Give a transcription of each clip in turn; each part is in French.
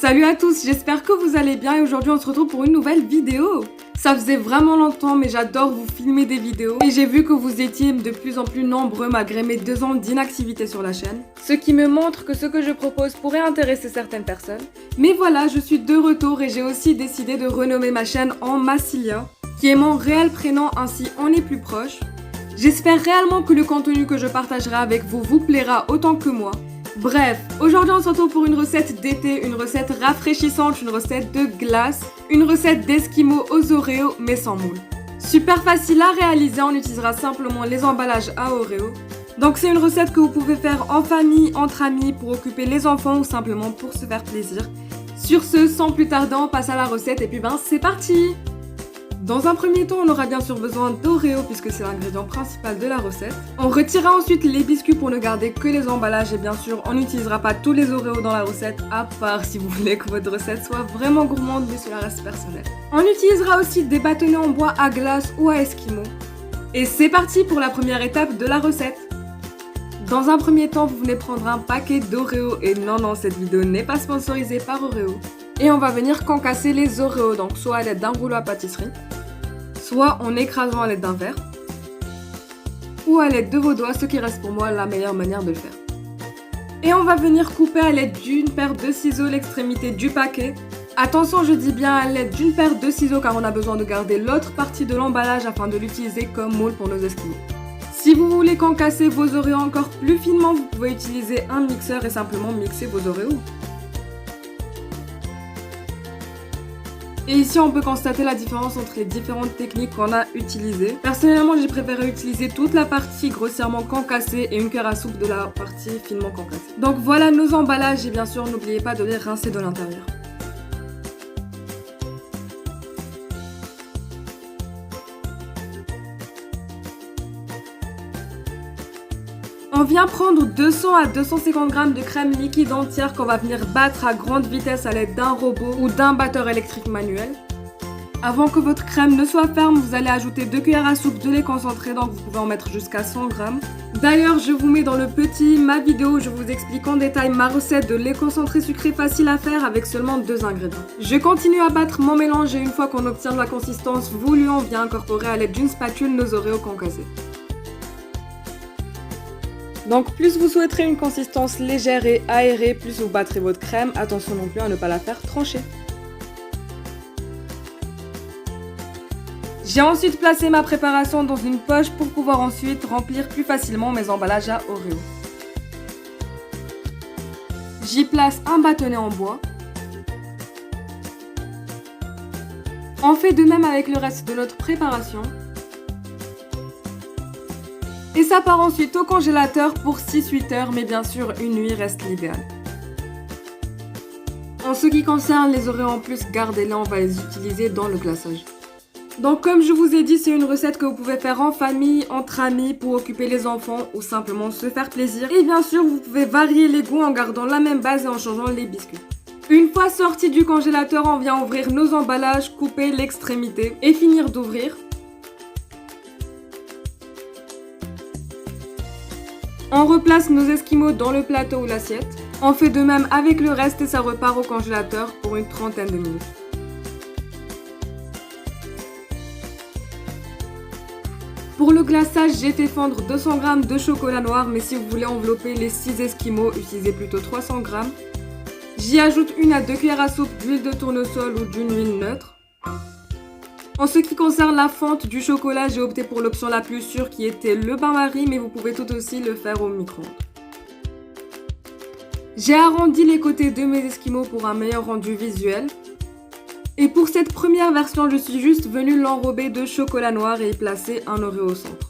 Salut à tous, j'espère que vous allez bien et aujourd'hui on se retrouve pour une nouvelle vidéo. Ça faisait vraiment longtemps mais j'adore vous filmer des vidéos et j'ai vu que vous étiez de plus en plus nombreux malgré mes 2 ans d'inactivité sur la chaîne. Ce qui me montre que ce que je propose pourrait intéresser certaines personnes. Mais voilà, je suis de retour et j'ai aussi décidé de renommer ma chaîne en Massilia, qui est mon réel prénom, ainsi on est plus proche. J'espère réellement que le contenu que je partagerai avec vous vous plaira autant que moi. Bref, aujourd'hui on se retrouve pour une recette d'été, une recette rafraîchissante, une recette de glace, une recette d'esquimaux aux Oreos mais sans moule. Super facile à réaliser, on utilisera simplement les emballages à Oreos. Donc c'est une recette que vous pouvez faire en famille, entre amis, pour occuper les enfants ou simplement pour se faire plaisir. Sur ce, sans plus tarder, on passe à la recette et puis c'est parti! Dans un premier temps, on aura bien sûr besoin d'Oreos puisque c'est l'ingrédient principal de la recette. On retirera ensuite les biscuits pour ne garder que les emballages et bien sûr, on n'utilisera pas tous les Oreos dans la recette à part si vous voulez que votre recette soit vraiment gourmande mais cela reste personnel. On utilisera aussi des bâtonnets en bois à glace ou à esquimaux. Et c'est parti pour la première étape de la recette. Dans un premier temps, vous venez prendre un paquet d'Oreos et non, cette vidéo n'est pas sponsorisée par Oreos. Et on va venir concasser les Oreos, donc soit à l'aide d'un rouleau à pâtisserie, soit en écrasant à l'aide d'un verre, ou à l'aide de vos doigts, ce qui reste pour moi la meilleure manière de le faire. Et on va venir couper à l'aide d'une paire de ciseaux l'extrémité du paquet. Attention, je dis bien à l'aide d'une paire de ciseaux car on a besoin de garder l'autre partie de l'emballage afin de l'utiliser comme moule pour nos esquimaux. Si vous voulez concasser vos Oreos encore plus finement, vous pouvez utiliser un mixeur et simplement mixer vos Oreos. Et ici, on peut constater la différence entre les différentes techniques qu'on a utilisées. Personnellement, j'ai préféré utiliser toute la partie grossièrement concassée et une cuillère à soupe de la partie finement concassée. Donc voilà nos emballages et bien sûr, n'oubliez pas de les rincer de l'intérieur. On vient prendre 200 à 250 g de crème liquide entière qu'on va venir battre à grande vitesse à l'aide d'un robot ou d'un batteur électrique manuel. Avant que votre crème ne soit ferme, vous allez ajouter 2 cuillères à soupe de lait concentré, donc vous pouvez en mettre jusqu'à 100 g. D'ailleurs, je vous mets dans le petit ma vidéo où je vous explique en détail ma recette de lait concentré sucré facile à faire avec seulement 2 ingrédients. Je continue à battre mon mélange et une fois qu'on obtient la consistance voulue, on vient incorporer à l'aide d'une spatule nos Oreos concassés. Donc plus vous souhaiterez une consistance légère et aérée, plus vous battrez votre crème. Attention non plus à ne pas la faire trancher. J'ai ensuite placé ma préparation dans une poche pour pouvoir ensuite remplir plus facilement mes emballages à Oreos. J'y place un bâtonnet en bois. On fait de même avec le reste de notre préparation. Et ça part ensuite au congélateur pour 6-8 heures, mais bien sûr, une nuit reste l'idéal. En ce qui concerne les Oreos en plus, gardez-les, on va les utiliser dans le glaçage. Donc comme je vous ai dit, c'est une recette que vous pouvez faire en famille, entre amis, pour occuper les enfants ou simplement se faire plaisir. Et bien sûr, vous pouvez varier les goûts en gardant la même base et en changeant les biscuits. Une fois sorti du congélateur, on vient ouvrir nos emballages, couper l'extrémité et finir d'ouvrir. On replace nos esquimaux dans le plateau ou l'assiette. On fait de même avec le reste et ça repart au congélateur pour une trentaine de minutes. Pour le glaçage, j'ai fait fondre 200 g de chocolat noir, mais si vous voulez envelopper les 6 esquimaux, utilisez plutôt 300 g. J'y ajoute 1 à 2 cuillères à soupe d'huile de tournesol ou d'une huile neutre. En ce qui concerne la fonte du chocolat, j'ai opté pour l'option la plus sûre qui était le bain-marie, mais vous pouvez tout aussi le faire au micro-ondes. J'ai arrondi les côtés de mes esquimaux pour un meilleur rendu visuel. Et pour cette première version, je suis juste venue l'enrober de chocolat noir et y placer un Oreo au centre.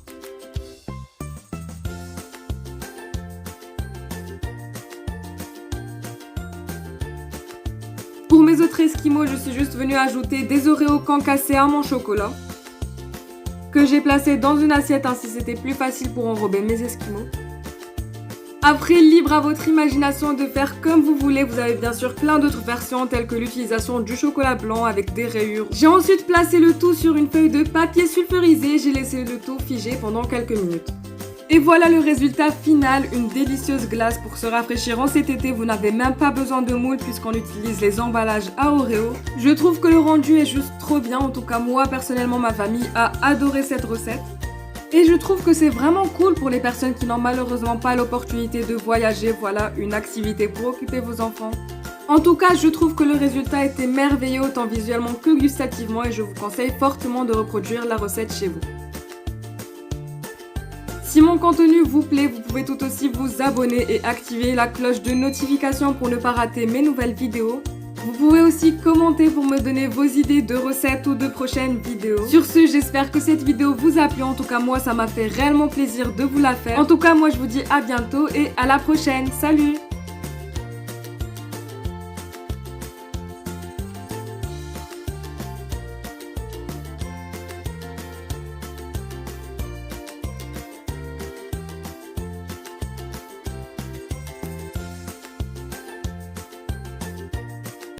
Pour mes autres esquimaux, je suis juste venue ajouter des Oreos concassés à mon chocolat que j'ai placé dans une assiette, ainsi c'était plus facile pour enrober mes esquimaux. Après, libre à votre imagination de faire comme vous voulez, vous avez bien sûr plein d'autres versions telles que l'utilisation du chocolat blanc avec des rayures. J'ai ensuite placé le tout sur une feuille de papier sulfurisé, j'ai laissé le tout figer pendant quelques minutes. Et voilà le résultat final, une délicieuse glace pour se rafraîchir en cet été. Vous n'avez même pas besoin de moule puisqu'on utilise les emballages à Oreo. Je trouve que le rendu est juste trop bien. En tout cas, moi personnellement, ma famille a adoré cette recette. Et je trouve que c'est vraiment cool pour les personnes qui n'ont malheureusement pas l'opportunité de voyager. Voilà, une activité pour occuper vos enfants. En tout cas, je trouve que le résultat était merveilleux autant visuellement que gustativement et je vous conseille fortement de reproduire la recette chez vous. Si mon contenu vous plaît, vous pouvez tout aussi vous abonner et activer la cloche de notification pour ne pas rater mes nouvelles vidéos. Vous pouvez aussi commenter pour me donner vos idées de recettes ou de prochaines vidéos. Sur ce, j'espère que cette vidéo vous a plu. En tout cas, moi, ça m'a fait réellement plaisir de vous la faire. En tout cas, moi, je vous dis à bientôt et à la prochaine. Salut!